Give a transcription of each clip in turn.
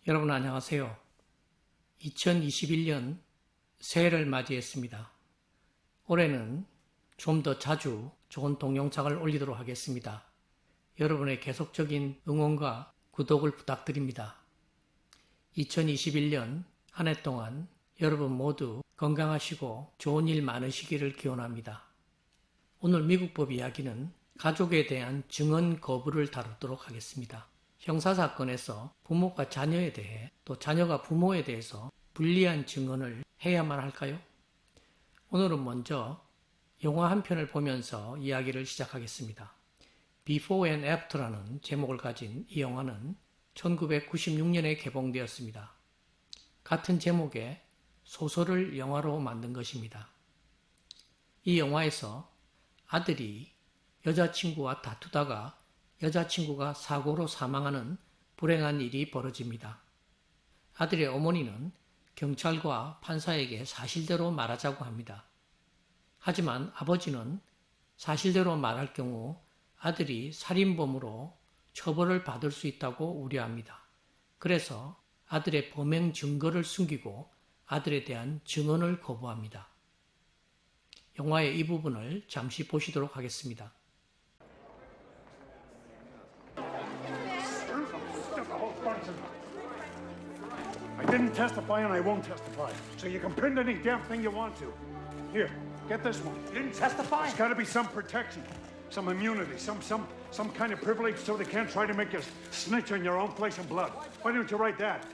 여러분 안녕하세요. 2021년 새해를 맞이했습니다. 올해는 좀 더 자주 좋은 동영상을 올리도록 하겠습니다. 여러분의 계속적인 응원과 구독을 부탁드립니다. 2021년 한 해 동안 여러분 모두 건강하시고 좋은 일 많으시기를 기원합니다. 오늘 미국법 이야기는 가족에 대한 증언 거부를 다루도록 하겠습니다. 형사사건에서 부모가 자녀에 대해 또 자녀가 부모에 대해서 불리한 증언을 해야만 할까요? 오늘은 먼저 영화 한 편을 보면서 이야기를 시작하겠습니다. Before and After라는 제목을 가진 이 영화는 1996년에 개봉되었습니다. 같은 제목의 소설을 영화로 만든 것입니다. 이 영화에서 아들이 여자친구와 다투다가 여자친구가 사고로 사망하는 불행한 일이 벌어집니다. 아들의 어머니는 경찰과 판사에게 사실대로 말하자고 합니다. 하지만 아버지는 사실대로 말할 경우 아들이 살인범으로 처벌을 받을 수 있다고 우려합니다. 그래서 아들의 범행 증거를 숨기고 아들에 대한 증언을 거부합니다. 영화의 이 부분을 잠시 보시도록 하겠습니다. I didn't testify and I won't testify. So you can print any damn thing you want to. Here, get this one. You didn't testify? There's got to be some protection, some immunity, some kind of privilege so they can't try to make you snitch on your own flesh and blood. Why don't you write that?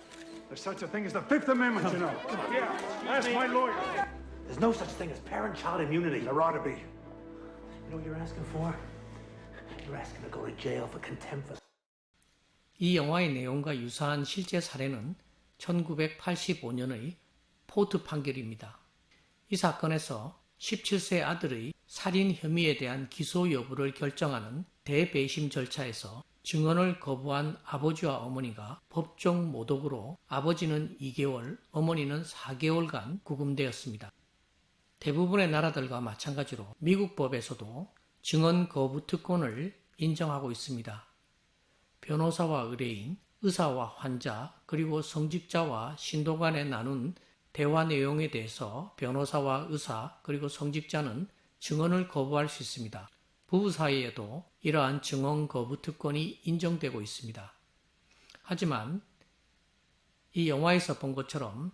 There's such a thing as the Fifth Amendment, you know. Yeah, ask my lawyer. There's no such thing as parent-child immunity. There ought to be. You know what you're asking for? You're asking to go to jail for contempt for... 이 영화의 내용과 유사한 실제 사례는 1985년의 포트 판결입니다. 이 사건에서 17세 아들의 살인 혐의에 대한 기소 여부를 결정하는 대배심 절차에서 증언을 거부한 아버지와 어머니가 법정 모독으로 아버지는 2개월, 어머니는 4개월간 구금되었습니다. 대부분의 나라들과 마찬가지로 미국 법에서도 증언 거부 특권을 인정하고 있습니다. 변호사와 의뢰인, 의사와 환자, 그리고 성직자와 신도 간에 나눈 대화 내용에 대해서 변호사와 의사, 그리고 성직자는 증언을 거부할 수 있습니다. 부부 사이에도 이러한 증언 거부 특권이 인정되고 있습니다. 하지만 이 영화에서 본 것처럼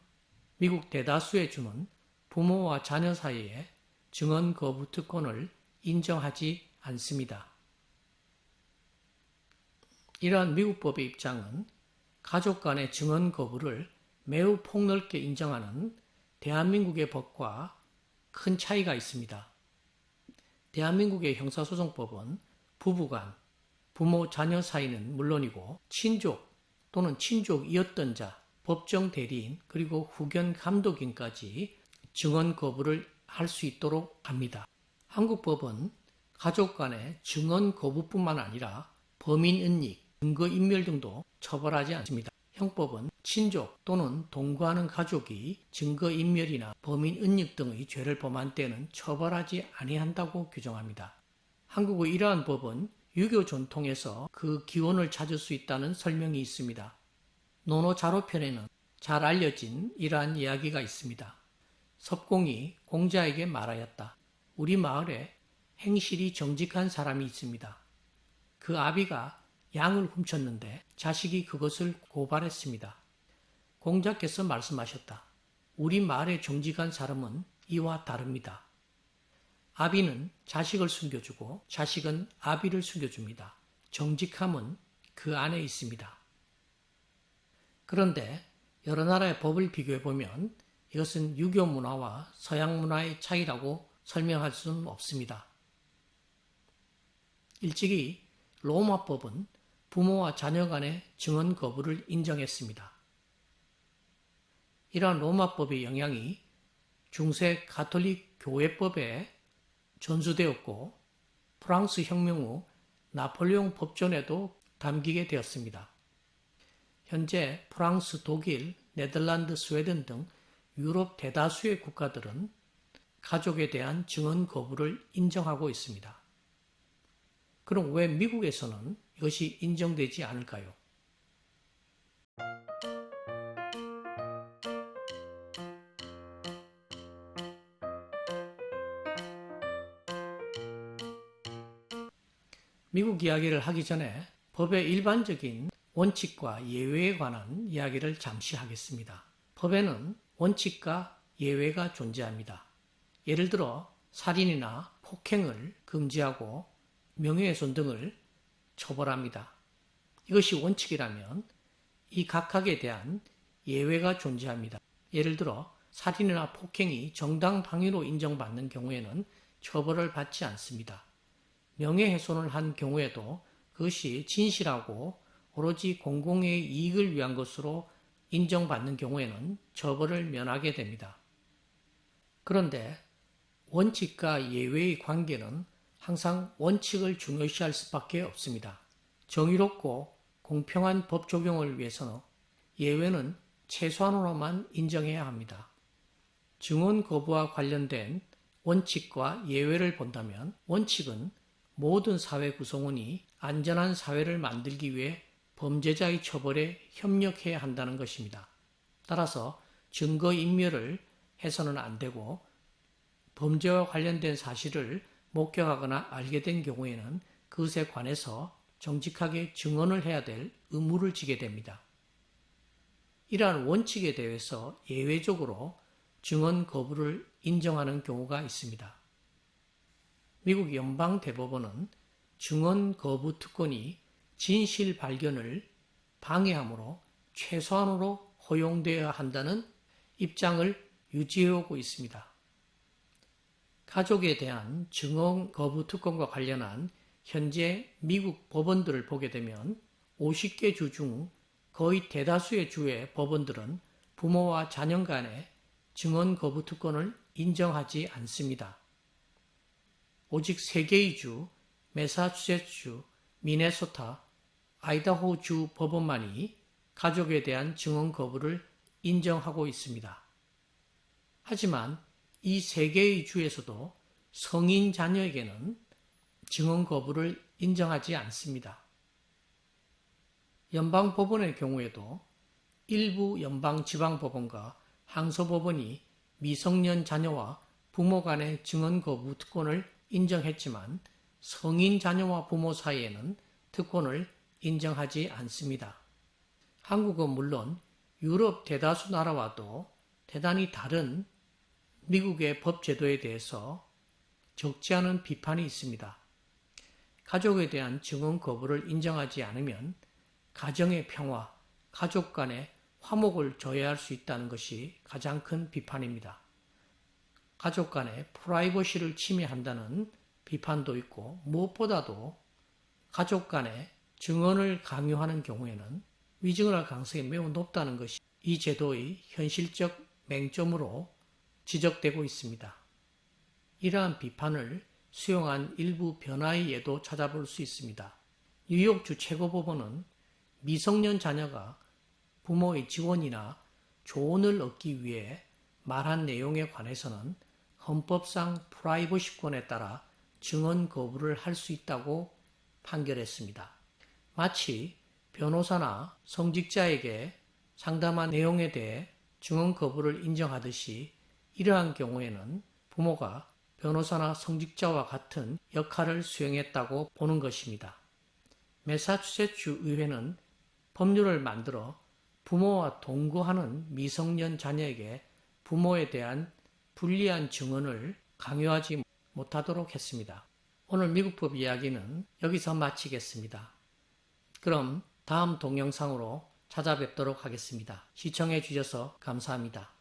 미국 대다수의 주는 부모와 자녀 사이에 증언 거부 특권을 인정하지 않습니다. 이러한 미국 법의 입장은 가족 간의 증언 거부를 매우 폭넓게 인정하는 대한민국의 법과 큰 차이가 있습니다. 대한민국의 형사소송법은 부부간, 부모, 자녀 사이는 물론이고 친족 또는 친족이었던 자, 법정 대리인, 그리고 후견 감독인까지 증언 거부를 할 수 있도록 합니다. 한국 법은 가족 간의 증언 거부뿐만 아니라 범인은닉, 증거인멸 등도 처벌하지 않습니다. 형법은 친족 또는 동거하는 가족이 증거인멸이나 범인은닉 등의 죄를 범한 때는 처벌하지 아니한다고 규정합니다. 한국의 이러한 법은 유교 전통에서 그 기원을 찾을 수 있다는 설명이 있습니다. 논어자로편에는 잘 알려진 이러한 이야기가 있습니다. 섭공이 공자에게 말하였다. 우리 마을에 행실이 정직한 사람이 있습니다. 그 아비가 양을 훔쳤는데 자식이 그것을 고발했습니다. 공자께서 말씀하셨다. 우리 마을에 정직한 사람은 이와 다릅니다. 아비는 자식을 숨겨주고 자식은 아비를 숨겨줍니다. 정직함은 그 안에 있습니다. 그런데 여러 나라의 법을 비교해보면 이것은 유교 문화와 서양 문화의 차이라고 설명할 수는 없습니다. 일찍이 로마법은 부모와 자녀 간의 증언 거부를 인정했습니다. 이러한 로마법의 영향이 중세 가톨릭 교회법에 전수되었고 프랑스 혁명 후 나폴레옹 법전에도 담기게 되었습니다. 현재 프랑스, 독일, 네덜란드, 스웨덴 등 유럽 대다수의 국가들은 가족에 대한 증언 거부를 인정하고 있습니다. 그럼 왜 미국에서는 이것이 인정되지 않을까요? 미국 이야기를 하기 전에 법의 일반적인 원칙과 예외에 관한 이야기를 잠시 하겠습니다. 법에는 원칙과 예외가 존재합니다. 예를 들어 살인이나 폭행을 금지하고 명예훼손 등을 처벌합니다. 이것이 원칙이라면 이 각각에 대한 예외가 존재합니다. 예를 들어 살인이나 폭행이 정당방위로 인정받는 경우에는 처벌을 받지 않습니다. 명예훼손을 한 경우에도 그것이 진실하고 오로지 공공의 이익을 위한 것으로 인정받는 경우에는 처벌을 면하게 됩니다. 그런데 원칙과 예외의 관계는 항상 원칙을 중요시할 수밖에 없습니다. 정의롭고 공평한 법 적용을 위해서는 예외는 최소한으로만 인정해야 합니다. 증언 거부와 관련된 원칙과 예외를 본다면 원칙은 모든 사회 구성원이 안전한 사회를 만들기 위해 범죄자의 처벌에 협력해야 한다는 것입니다. 따라서 증거인멸을 해서는 안 되고 범죄와 관련된 사실을 목격하거나 알게 된 경우에는 그것에 관해서 정직하게 증언을 해야 될 의무를 지게 됩니다. 이러한 원칙에 대해서 예외적으로 증언 거부를 인정하는 경우가 있습니다. 미국 연방대법원은 증언 거부 특권이 진실 발견을 방해하므로 최소한으로 허용되어야 한다는 입장을 유지해오고 있습니다. 가족에 대한 증언 거부 특권과 관련한 현재 미국 법원들을 보게 되면 50개 주 중 거의 대다수의 주의 법원들은 부모와 자녀 간의 증언 거부 특권을 인정하지 않습니다. 오직 3개의 주, 매사추세츠, 미네소타, 아이다호주 법원만이 가족에 대한 증언 거부를 인정하고 있습니다. 하지만 이 3개의 주에서도 성인 자녀에게는 증언 거부를 인정하지 않습니다. 연방법원의 경우에도 일부 연방지방법원과 항소법원이 미성년 자녀와 부모 간의 증언 거부 특권을 인정했지만 성인 자녀와 부모 사이에는 특권을 인정하지 않습니다. 한국은 물론 유럽 대다수 나라와도 대단히 다른 미국의 법 제도에 대해서 적지 않은 비판이 있습니다. 가족에 대한 증언 거부를 인정하지 않으면 가정의 평화, 가족 간의 화목을 저해할 수 있다는 것이 가장 큰 비판입니다. 가족 간의 프라이버시를 침해한다는 비판도 있고 무엇보다도 가족 간의 증언을 강요하는 경우에는 위증을 할 가능성이 매우 높다는 것이 이 제도의 현실적 맹점으로 지적되고 있습니다. 이러한 비판을 수용한 일부 변화의 예도 찾아볼 수 있습니다. 뉴욕주 최고법원은 미성년 자녀가 부모의 지원이나 조언을 얻기 위해 말한 내용에 관해서는 헌법상 프라이버시권에 따라 증언 거부를 할 수 있다고 판결했습니다. 마치 변호사나 성직자에게 상담한 내용에 대해 증언 거부를 인정하듯이 이러한 경우에는 부모가 변호사나 성직자와 같은 역할을 수행했다고 보는 것입니다. 매사추세츠 의회는 법률을 만들어 부모와 동거하는 미성년 자녀에게 부모에 대한 불리한 증언을 강요하지 못하도록 했습니다. 오늘 미국법 이야기는 여기서 마치겠습니다. 그럼 다음 동영상으로 찾아뵙도록 하겠습니다. 시청해 주셔서 감사합니다.